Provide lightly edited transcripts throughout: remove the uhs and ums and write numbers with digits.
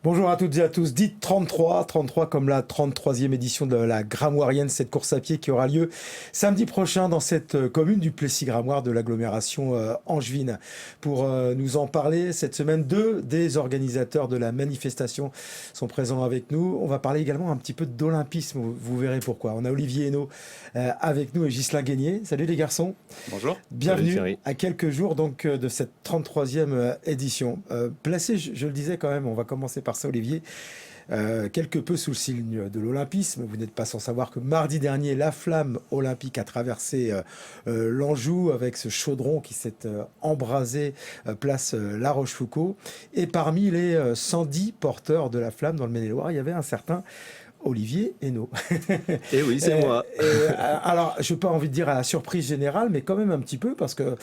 Bonjour à toutes et à tous. Dites 33 comme la 33e édition de la Gramoirienne, cette course à pied qui aura lieu samedi prochain dans cette commune du Plessis-Gramoire de l'agglomération angevine. Pour nous en parler cette semaine, deux des organisateurs de la manifestation sont présents avec nous. On va parler également un petit peu d'olympisme, vous verrez pourquoi. On a Olivier Hainaut avec nous et Ghislain Guénier. Salut les garçons. Bonjour. Bienvenue à quelques jours donc de cette 33e édition. Placé, je le disais quand même, on va commencer par ça Olivier, quelque peu sous le signe de l'olympisme. Vous n'êtes pas sans savoir que mardi dernier, la flamme olympique a traversé l'Anjou avec ce chaudron qui s'est embrasé place La Rochefoucauld. Et parmi les 110 porteurs de la flamme dans le Maine-et-Loire, il y avait un certain Olivier Hainaut. Et oui, c'est moi. Alors, je n'ai pas envie de dire à la surprise générale, mais quand même un petit peu, parce que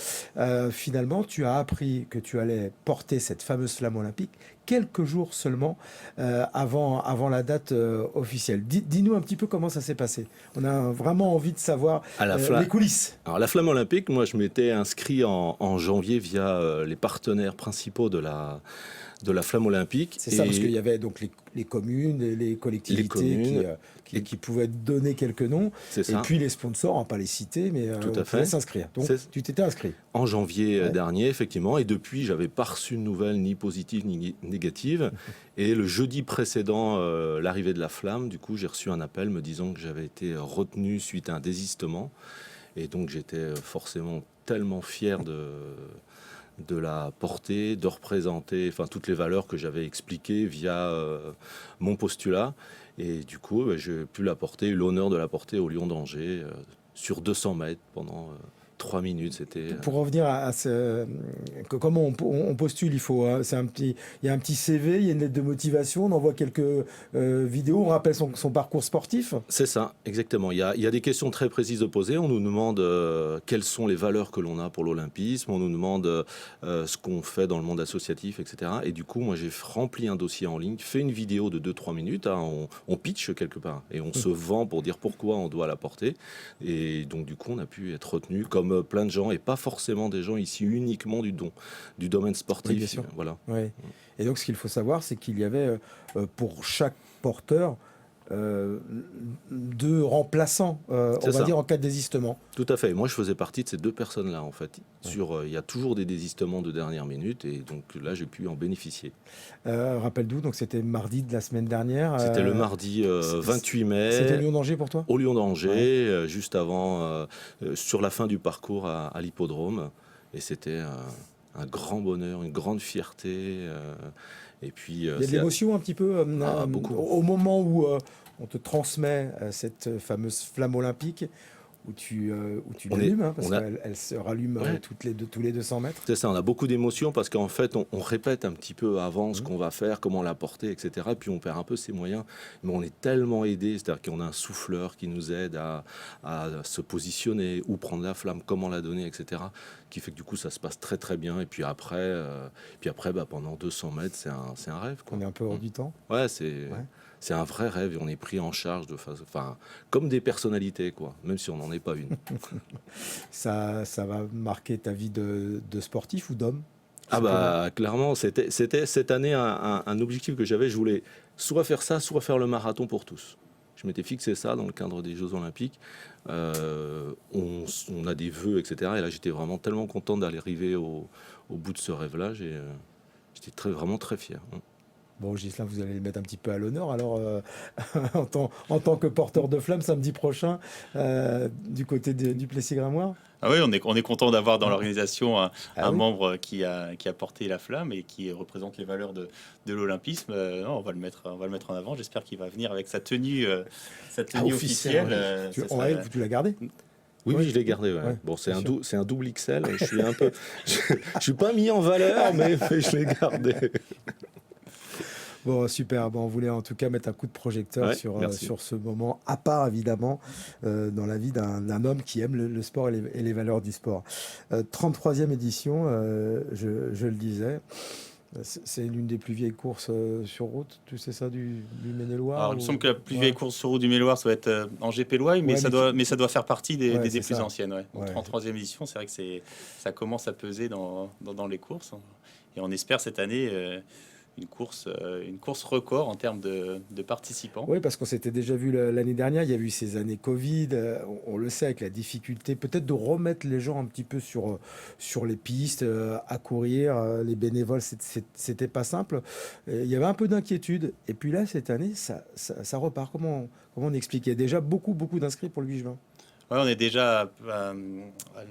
finalement, tu as appris que tu allais porter cette fameuse flamme olympique quelques jours seulement avant la date officielle. Dis-nous un petit peu comment ça s'est passé. On a vraiment envie de savoir les coulisses. Alors, la flamme olympique, moi, je m'étais inscrit en janvier via les partenaires principaux de la flamme olympique. C'est ça, parce qu'il y avait donc les communes, les collectivités qui pouvaient donner quelques noms. Et puis les sponsors, on ne va pas les citer, mais tout à on pouvait s'inscrire. Donc tu t'étais inscrit. En janvier dernier, effectivement. Et depuis, j'avais pas reçu de nouvelles ni positives ni négatives. Et le jeudi précédent l'arrivée de la flamme, du coup, j'ai reçu un appel me disant que j'avais été retenu suite à un désistement. Et donc, j'étais forcément tellement fier de la porter, de représenter toutes les valeurs que j'avais expliquées via mon postulat. Et du coup, j'ai pu la porter, eu l'honneur de la porter au Lion d'Angers sur 200 mètres pendant 3 minutes. C'était pour revenir à comment on postule, il y a un petit CV, il y a une lettre de motivation, on envoie quelques vidéos, on rappelle son parcours sportif. C'est ça, exactement. Il y a des questions très précises de poser. On nous demande quelles sont les valeurs que l'on a pour l'olympisme. On nous demande ce qu'on fait dans le monde associatif, etc. Et du coup, moi, j'ai rempli un dossier en ligne, fait une vidéo de 2-3 minutes. On pitch quelque part et on se vend pour dire pourquoi on doit la porter. Et donc, du coup, on a pu être retenu comme plein de gens et pas forcément des gens issus uniquement du domaine sportif. Oui, bien sûr. Voilà. Oui. Et donc, ce qu'il faut savoir, c'est qu'il y avait pour chaque porteur deux remplaçants, on va dire, en cas de désistement. Tout à fait. Moi, je faisais partie de ces deux personnes-là, en fait. Il y a toujours des désistements de dernière minute, et donc là, j'ai pu en bénéficier. Rappelle-nous, donc c'était mardi de la semaine dernière. C'était le mardi 28 mai. C'était Lion d'Angers pour toi ? Au Lion d'Angers, juste avant, sur la fin du parcours à l'hippodrome. Et c'était un grand bonheur, une grande fierté. Et puis, il y a de l'émotion un petit peu beaucoup. Au moment où on te transmet cette fameuse flamme olympique, où tu l'allumes, parce qu'elle se rallume tous les 200 mètres. C'est ça, on a beaucoup d'émotions parce qu'en fait, on répète un petit peu avant ce qu'on va faire, comment la porter, etc. Puis on perd un peu ses moyens, mais on est tellement aidé, c'est-à-dire qu'on a un souffleur qui nous aide à se positionner, où prendre la flamme, comment la donner, etc. Qui fait que du coup, ça se passe très très bien. Et puis après, pendant 200 mètres, c'est un rêve, quoi. On est un peu hors du temps. Ouais, c'est un vrai rêve et on est pris en charge comme des personnalités, quoi, même si on n'en est pas une. Ça va marquer ta vie de sportif ou d'homme ? Clairement, c'était cette année un objectif que j'avais. Je voulais soit faire ça, soit faire le marathon pour tous. Je m'étais fixé ça dans le cadre des Jeux Olympiques. On a des vœux, etc. Et là, j'étais vraiment tellement content d'aller arriver au bout de ce rêve-là. J'étais vraiment très fier. Bon, Ghislain, vous allez le mettre un petit peu à l'honneur. Alors, en tant que porteur de flamme, samedi prochain, du côté du Plessis-Gramoire. Ah oui, on est content d'avoir dans l'organisation un membre qui a porté la flamme et qui représente les valeurs de l'olympisme. On va le mettre en avant. J'espère qu'il va venir avec sa tenue officielle. Tu l'as gardé ? Oui, je l'ai gardé. Ouais. Bon, c'est un double XL. Je suis pas mis en valeur, mais je l'ai gardé. Bon, super. Bon, on voulait en tout cas mettre un coup de projecteur sur ce moment à part, évidemment, dans la vie d'un homme qui aime le sport et les valeurs du sport. 33e édition, je le disais. C'est l'une des plus vieilles courses sur route, tu sais ça, du Maine-et-Loire. Alors, il me semble que la plus vieille course sur route du Maine-et-Loire, ça doit être Angers-Pélois, mais ça doit faire partie des plus anciennes. Ouais. 33e édition, c'est vrai que ça commence à peser dans les courses. Et on espère cette année une course record en termes de participants. Oui, parce qu'on s'était déjà vu l'année dernière, il y a eu ces années Covid, on le sait, avec la difficulté peut-être de remettre les gens un petit peu sur les pistes, à courir, les bénévoles, c'était pas simple. Il y avait un peu d'inquiétude. Et puis là, cette année, ça repart. Comment on explique? Il y a déjà beaucoup d'inscrits pour le 8 juin. Ouais, on est déjà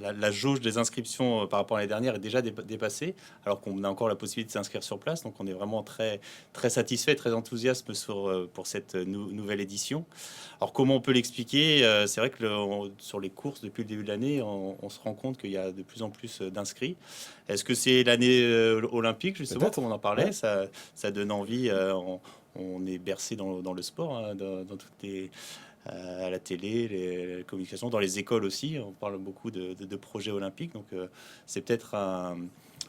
la jauge des inscriptions par rapport à l'année dernière est déjà dépassée, alors qu'on a encore la possibilité de s'inscrire sur place. Donc on est vraiment très satisfait, très enthousiaste pour cette nouvelle édition. Alors comment on peut l'expliquer? C'est vrai que sur les courses depuis le début de l'année, on se rend compte qu'il y a de plus en plus d'inscrits. Est-ce que c'est l'année olympique justement, Peut-être. comme on en parlait? Ouais. Ça donne envie. On est bercé dans le sport, hein, dans toutes les à la télé, les communications, dans les écoles aussi. On parle beaucoup de projets olympiques. Donc, c'est peut-être un.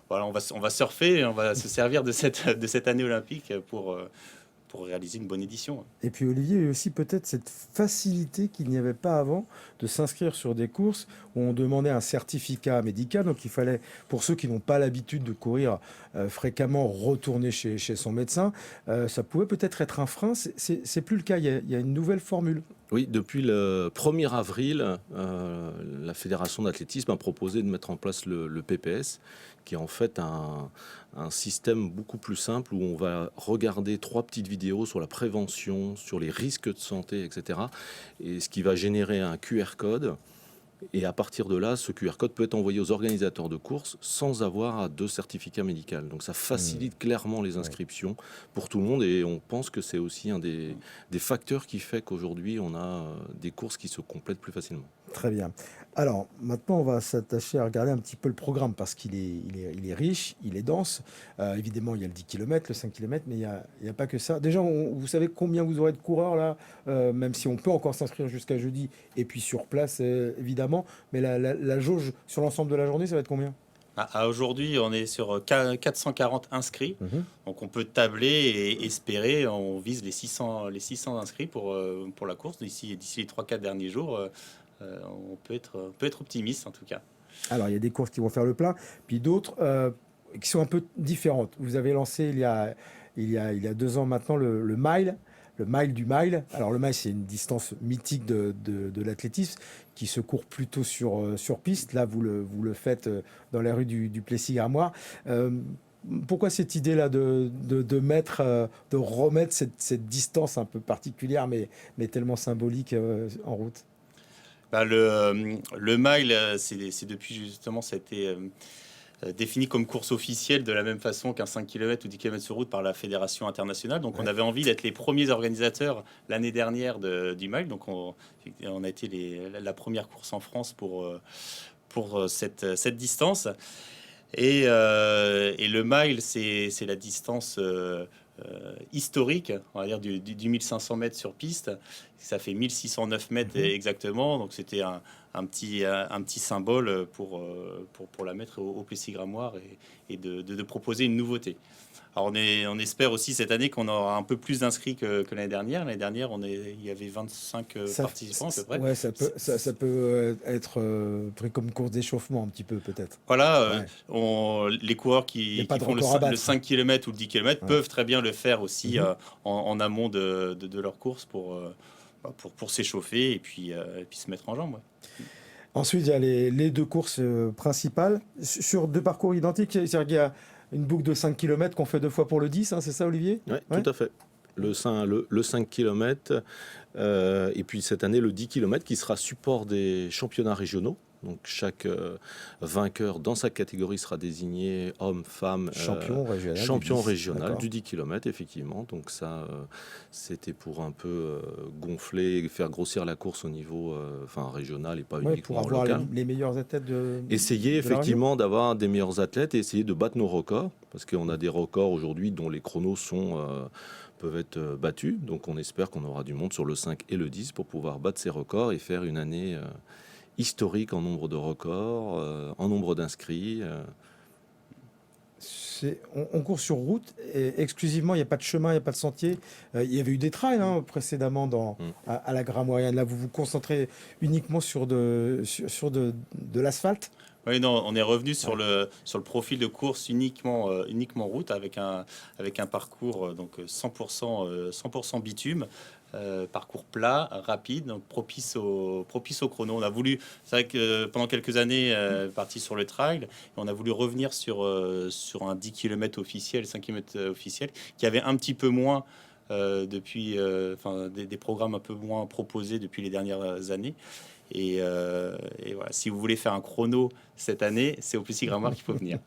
Voilà, on va surfer, on va se servir de cette année olympique pour réaliser une bonne édition. Et puis Olivier, il y a aussi peut-être cette facilité qu'il n'y avait pas avant de s'inscrire sur des courses où on demandait un certificat médical. Donc il fallait, pour ceux qui n'ont pas l'habitude de courir fréquemment, retourner chez son médecin. Ça pouvait peut-être être un frein. C'est plus le cas. Il y a une nouvelle formule. Oui, depuis le 1er avril, la Fédération d'athlétisme a proposé de mettre en place le PPS, qui est en fait un système beaucoup plus simple où on va regarder 3 petites vidéos sur la prévention, sur les risques de santé, etc. Et ce qui va générer un QR code. Et à partir de là, ce QR code peut être envoyé aux organisateurs de courses sans avoir de certificat médical. Donc ça facilite clairement les inscriptions pour tout le monde. Et on pense que c'est aussi un des facteurs qui fait qu'aujourd'hui, on a des courses qui se complètent plus facilement. Très bien. Alors, maintenant, on va s'attacher à regarder un petit peu le programme parce qu'il est riche, il est dense. Évidemment, il y a le 10 km, le 5 km, mais il n'y a pas que ça. Déjà, vous savez combien vous aurez de coureurs là, même si on peut encore s'inscrire jusqu'à jeudi, et puis sur place, évidemment. Mais la jauge sur l'ensemble de la journée, ça va être combien? Aujourd'hui, on est sur 440 inscrits. Donc on peut tabler et espérer. On vise les 600 inscrits pour la course d'ici les 3-4 derniers jours. On peut être optimiste en tout cas. Alors, il y a des courses qui vont faire le plein, puis d'autres qui sont un peu différentes. Vous avez lancé il y a 2 ans maintenant le mile. Le mile du mile. Alors le mile, c'est une distance mythique de l'athlétisme qui se court plutôt sur piste. Là, vous le faites dans la rue du Plessis-Garmoire. Pourquoi cette idée-là de remettre cette distance un peu particulière, mais tellement symbolique en route? Le mile, c'est depuis justement, ça a été défini comme course officielle de la même façon qu'un 5 km ou 10 km sur route par la Fédération internationale. Donc on avait envie d'être les premiers organisateurs l'année dernière du mile. Donc on a été la première course en France pour cette distance. Et le mile, c'est la distance historique, on va dire du 1500 mètres sur piste. Ça fait 1609 mètres exactement. Donc c'était un petit symbole pour la mettre au Plessis-Gramoire et de proposer une nouveauté. Alors on espère aussi cette année qu'on aura un peu plus d'inscrits que l'année dernière. L'année dernière, il y avait 25 participants à peu près. Ouais, ça peut être pris comme course d'échauffement un petit peu peut-être. Voilà, les coureurs qui font le 5 km ou le 10 km peuvent très bien le faire aussi en amont de leur course pour s'échauffer et puis se mettre en jambes. Ouais. Ensuite, il y a les 2 courses principales sur 2 parcours identiques. C'est-à-dire qu'il y a une boucle de 5 km qu'on fait 2 fois pour le 10, hein, c'est ça Olivier? Oui, tout à fait. Le 5 km et puis cette année le 10 km qui sera support des championnats régionaux. Donc chaque vainqueur dans sa catégorie sera désigné homme, femme, champion régional du 10 km, effectivement. Donc ça, c'était pour un peu gonfler et faire grossir la course au niveau régional et pas uniquement pour avoir local. Les meilleurs athlètes essayer effectivement d'avoir des meilleurs athlètes et essayer de battre nos records, parce qu'on a des records aujourd'hui dont les chronos peuvent être battus. Donc on espère qu'on aura du monde sur le 5 et le 10 pour pouvoir battre ces records et faire une année historique en nombre de records, en nombre d'inscrits. On court sur route et exclusivement, il n'y a pas de chemin, il n'y a pas de sentier. Il y avait eu des trails précédemment à la Gramoirienne. Là, vous vous concentrez uniquement sur de l'asphalte. Oui, non, on est revenu sur le profil de course uniquement route avec un parcours donc 100% bitume. Parcours plat, rapide, donc propice au chrono. On a voulu, c'est vrai que pendant quelques années, parti sur le trail, et on a voulu revenir sur un 10 km officiel, 5 km officiel, qui avait un petit peu moins depuis, des programmes un peu moins proposés depuis les dernières années. Et voilà, si vous voulez faire un chrono cette année, c'est au Plessis-Grammoire qu'il faut venir.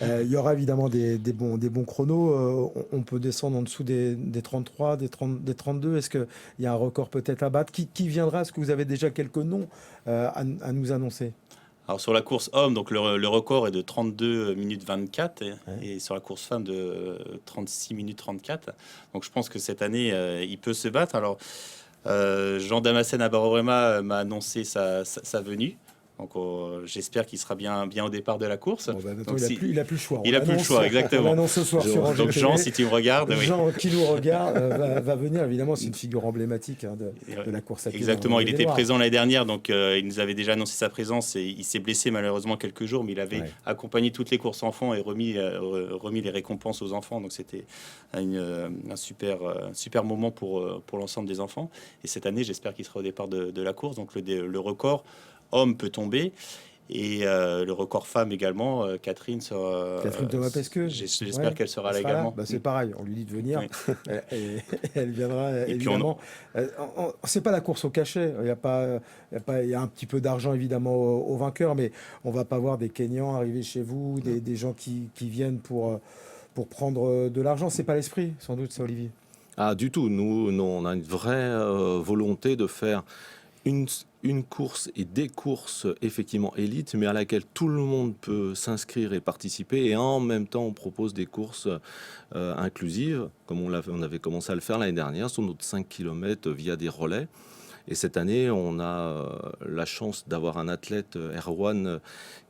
Il y aura évidemment des bons chronos. On peut descendre en dessous des 33, des 32. Est-ce qu'il y a un record peut-être à battre? Qui viendra? Est-ce que vous avez déjà quelques noms à nous annoncer? Alors sur la course homme, donc le record est de 32 minutes 24 et, Ouais. et sur la course femme de 36 minutes 34. Donc je pense que cette année, il peut se battre. Alors Jean Damascène à Barorema m'a annoncé sa venue. Donc j'espère qu'il sera bien au départ de la course. Bon, bah, maintenant, Donc, il a plus le choix. il a plus le choix, exactement. On annonce ce soir sur Angers donc Jean, TV. si tu me regardes, oui. Jean qui nous regarde va venir. Évidemment, c'est une figure emblématique de la course à pied. Exactement, il était Noirs. présent l'année dernière, donc il nous avait déjà annoncé sa présence et il s'est blessé malheureusement quelques jours, mais il avait accompagné toutes les courses enfants et remis les récompenses aux enfants. Donc c'était un super moment pour l'ensemble des enfants. Et cette année, j'espère qu'il sera au départ de la course. Donc le record homme peut tomber. Et le record femme également, Catherine sera. Catherine Thomas-Pesqueux. J'espère qu'elle sera là également. Bah, c'est pareil, on lui dit de venir. Oui. Et elle viendra Et puis évidemment. C'est pas la course au cachet. Il y a un petit peu d'argent évidemment au vainqueur, mais on va pas voir des Kenyans arriver chez vous, des gens qui viennent pour prendre de l'argent. C'est pas l'esprit, sans doute, ça, Olivier. Ah, du tout. Nous, on a une vraie volonté de faire une course et des courses effectivement élites, mais à laquelle tout le monde peut s'inscrire et participer. Et en même temps, on propose des courses inclusives, comme on avait commencé à le faire l'année dernière sur notre 5 km via des relais. Et cette année, on a la chance d'avoir un athlète, Erwan,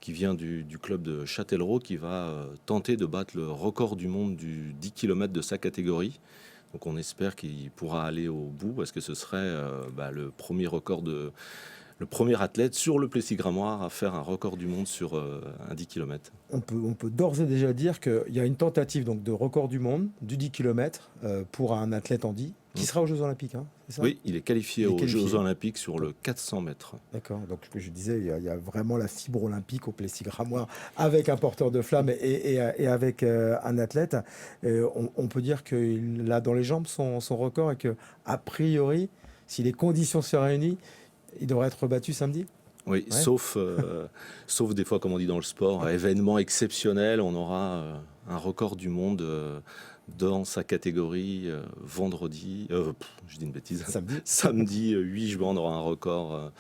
qui vient du club de Châtellerault, qui va tenter de battre le record du monde du 10 km de sa catégorie. Donc on espère qu'il pourra aller au bout, parce que ce serait le premier record le premier athlète sur le Plessis-Grammoire à faire un record du monde sur un 10 km. On peut d'ores et déjà dire qu'il y a une tentative donc, de record du monde du 10 km pour un athlète en 10 qui sera aux Jeux Olympiques. Hein, c'est ça? Oui, il est qualifié aux Jeux Olympiques sur le 400 mètres. D'accord, donc je disais, il y a vraiment la fibre olympique au Plessis-Grammoire avec un porteur de flamme et avec un athlète. On peut dire qu'il a dans les jambes son record et que a priori, si les conditions se réunissent, il devrait être battu samedi. Oui, ouais. sauf des fois, comme on dit dans le sport, événement exceptionnel, on aura un record du monde dans sa catégorie vendredi, je dis une bêtise, samedi 8 juin, on aura un record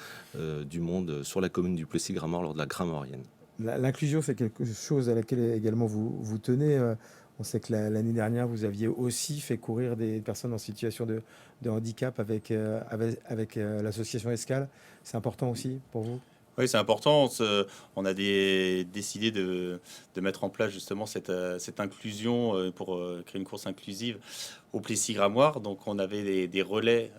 du monde sur la commune du Plessis-Grammoire lors de la Grammorienne. L'inclusion, c'est quelque chose à laquelle également vous tenez. On sait que l'année dernière, vous aviez aussi fait courir des personnes en situation de handicap avec l'association Escale. C'est important aussi pour vous? Oui, c'est important. On a décidé de mettre en place justement cette inclusion pour créer une course inclusive au Plessis-Grammoire. Donc on avait des relais,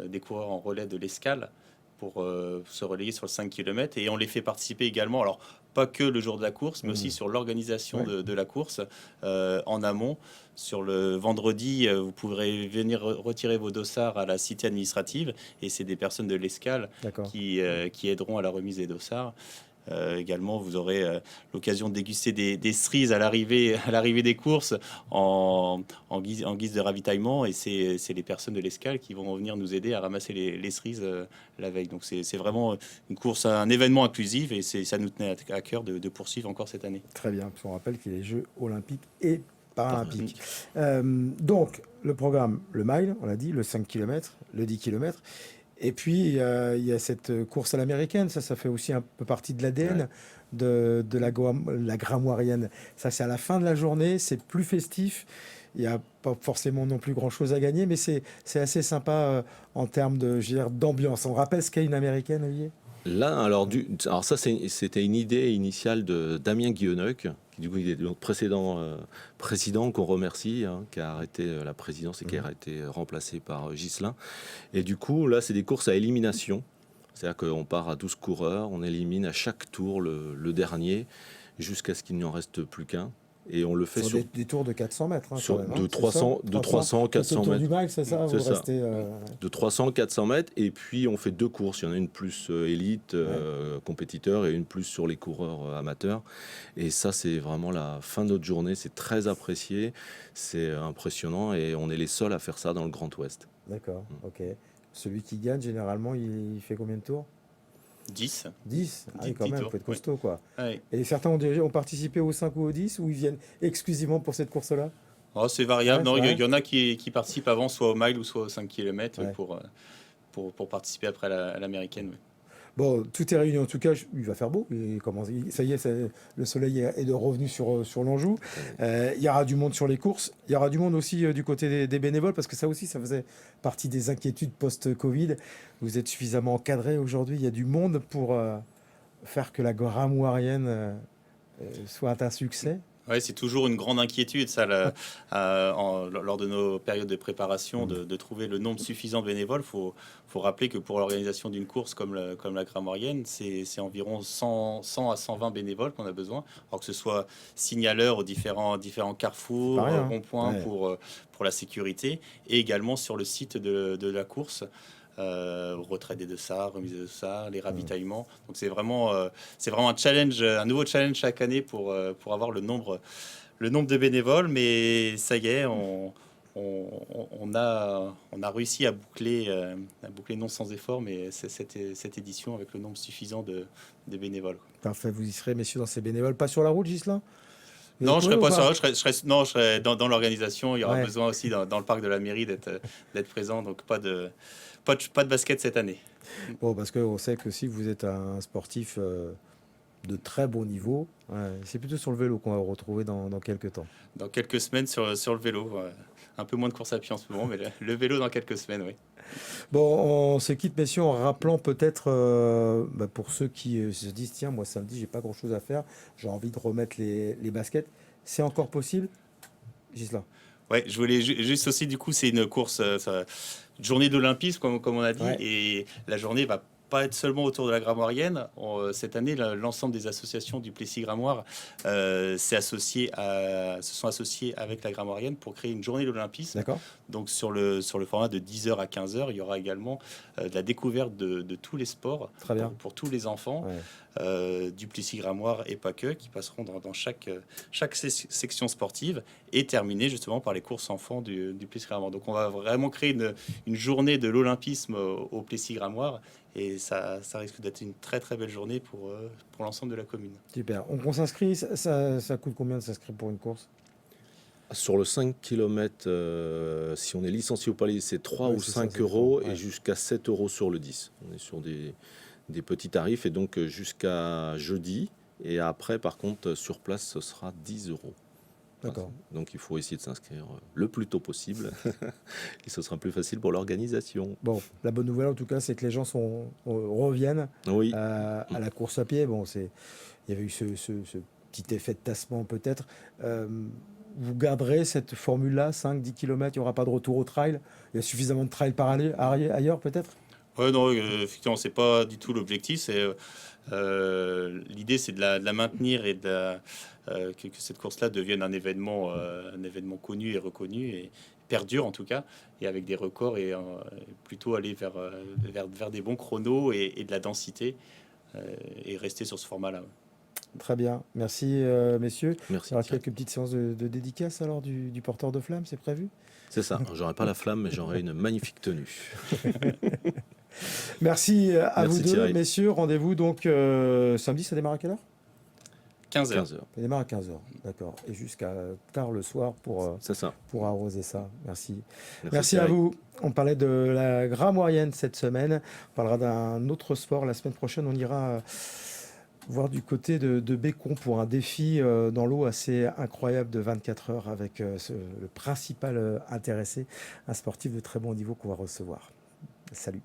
des coureurs en relais de l'Escale pour se relayer sur le 5 km et on les fait participer également. Alors, pas que le jour de la course, mais aussi sur l'organisation de la course en amont. Sur le vendredi, vous pourrez venir retirer vos dossards à la cité administrative et c'est des personnes de l'Escale qui aideront à la remise des dossards. Également, vous aurez l'occasion de déguster des cerises à l'arrivée des courses en guise de ravitaillement. Et c'est les personnes de l'Escale qui vont venir nous aider à ramasser les cerises la veille. Donc c'est vraiment une course, un événement inclusif et ça nous tenait à cœur de poursuivre encore cette année. Très bien. On rappelle qu'il y a les Jeux olympiques et paralympiques. Donc, le programme, le mile, on l'a dit, le 5 km, le 10 km. Et puis, il y a cette course à l'américaine, ça fait aussi un peu partie de l'ADN de la Grammoirienne. Ça, c'est à la fin de la journée, c'est plus festif. Il n'y a pas forcément non plus grand-chose à gagner, mais c'est assez sympa en termes d'ambiance. On rappelle ce qu'est une américaine, Olivier ? Là, alors ça, c'était une idée initiale de Damien Guillonneuc, qui du coup il est notre président qu'on remercie, qui a arrêté la présidence et qui a été remplacé par Ghislain. Et du coup, là, c'est des courses à élimination. C'est-à-dire qu'on part à 12 coureurs, on élimine à chaque tour le dernier, jusqu'à ce qu'il n'y en reste plus qu'un. Et on le fait sur des tours de 400 mètres. Hein, sur quand même, de hein, 300, de 300, 400 autour mètres. du mail, c'est ça, C'est vous ça. restez... De 300, 400 mètres. Et puis, on fait 2 courses. Il y en a une plus élite, compétiteur, et une plus sur les coureurs amateurs. Et ça, c'est vraiment la fin de notre journée. C'est très apprécié. C'est impressionnant. Et on est les seuls à faire ça dans le Grand Ouest. D'accord, ok. Celui qui gagne, généralement, il fait combien de tours? 10. 10. Ah oui, 10 quand même, il tours, faut être costaud, quoi. Ouais. Et certains ont participé au 5 ou au 10, ou ils viennent exclusivement pour cette course-là? Oh, c'est variable. Ouais, Non, c'est il y en a qui participent avant, soit au mile ou soit au 5 km Ouais. pour participer après à l'américaine. Oui. Bon, tout est réuni en tout cas, il va faire beau. Ça y est, le soleil est de revenu sur l'Anjou. Il y aura du monde sur les courses. Il y aura du monde aussi du côté des bénévoles, parce que ça aussi, ça faisait partie des inquiétudes post-Covid. Vous êtes suffisamment encadré aujourd'hui. Il y a du monde pour faire que la Gramoirienne soit un succès. Ouais, c'est toujours une grande inquiétude, ça, lors de nos périodes de préparation, de trouver le nombre suffisant de bénévoles. Faut rappeler que pour l'organisation d'une course comme la Gramoirienne, c'est environ 100 à 120 bénévoles qu'on a besoin. Alors que ce soit signaleurs aux différents carrefours, Pas rien, hein. ronds-points Ouais. pour la sécurité, et également sur le site de la course. Retrait des dossards, remise des dossards, les ravitaillements. Donc c'est vraiment un challenge, un nouveau challenge chaque année pour avoir le nombre de bénévoles. Mais ça y est, on a réussi à boucler non sans effort, mais c'est cette édition avec le nombre suffisant de bénévoles. Parfait, vous y serez, messieurs, dans ces bénévoles. Pas sur la route, Ghislain? Non, je Vous serais pouvez pas ou sur la route, je serais dans l'organisation. Il y aura Ouais. besoin aussi dans le parc de la mairie d'être présent. Donc pas de basket cette année. Bon, parce qu'on sait que si vous êtes un sportif de très bon niveau, c'est plutôt sur le vélo qu'on va vous retrouver dans quelques temps. Dans quelques semaines sur le vélo. Un peu moins de course à pied en ce moment, mais le vélo dans quelques semaines, oui. Bon, on se quitte, messieurs, en rappelant peut-être pour ceux qui se disent tiens, moi samedi, j'ai pas grand-chose à faire, j'ai envie de remettre les baskets. C'est encore possible, Gisela? Ouais, je voulais juste aussi, du coup, c'est une course, journée d'Olympisme, comme on a dit, Ouais. et la journée va pas être seulement autour de la Gramoirienne. Cette année, l'ensemble des associations du Plessis-Gramoire se sont associées avec la Gramoirienne pour créer une journée d'Olympisme. D'accord. Donc sur le format de 10h à 15h, il y aura également de la découverte de tous les sports Très bien. pour tous les enfants du Plessis-Gramoire et pas que, qui passeront dans chaque section sportive et terminer justement par les courses enfants du Plessis-Gramoire. Donc on va vraiment créer une journée de l'Olympisme au Plessis-Gramoire. Et ça risque d'être une très très belle journée pour l'ensemble de la commune. Super. On s'inscrit, ça coûte combien de s'inscrire pour une course? Sur le 5 km, si on est licencié au palais, c'est 3 ou c'est ça, 5 c'est euros ça, ouais. et jusqu'à 7 euros sur le 10. On est sur des petits tarifs et donc jusqu'à jeudi. Et après, par contre, sur place, ce sera 10 euros. D'accord. Donc il faut essayer de s'inscrire le plus tôt possible et ce sera plus facile pour l'organisation. Bon, la bonne nouvelle en tout cas, c'est que les gens reviennent Oui, à la course à pied. Bon, il y avait eu ce petit effet de tassement peut-être. Vous garderez cette formule-là, 5-10 km, il n'y aura pas de retour au trail. Il y a suffisamment de trail par ailleurs peut-être? Ouais, non, effectivement, c'est pas du tout l'objectif. L'idée, c'est de la maintenir et que cette course-là devienne un événement connu et reconnu et perdure en tout cas, et avec des records et plutôt aller vers des bons chronos et de la densité et rester sur ce format-là. Très bien, merci messieurs. merci. Il y aura quelques petites séances de dédicaces alors du porteur de flamme, c'est prévu? C'est ça, j'aurai pas la flamme, mais j'aurai une magnifique tenue. Merci à Merci vous deux, Thierry. messieurs. Rendez-vous donc samedi, ça démarre à quelle heure? 15 heures. 15 heures. Ça démarre à 15h, d'accord. Et jusqu'à tard le soir C'est ça. pour arroser ça. Merci. Merci à Thierry. vous. On parlait de la Gramoirienne cette semaine. On parlera d'un autre sport. La semaine prochaine, on ira voir du côté de Bécon pour un défi dans l'eau assez incroyable de 24 heures avec le principal intéressé, un sportif de très bon niveau qu'on va recevoir. Salut.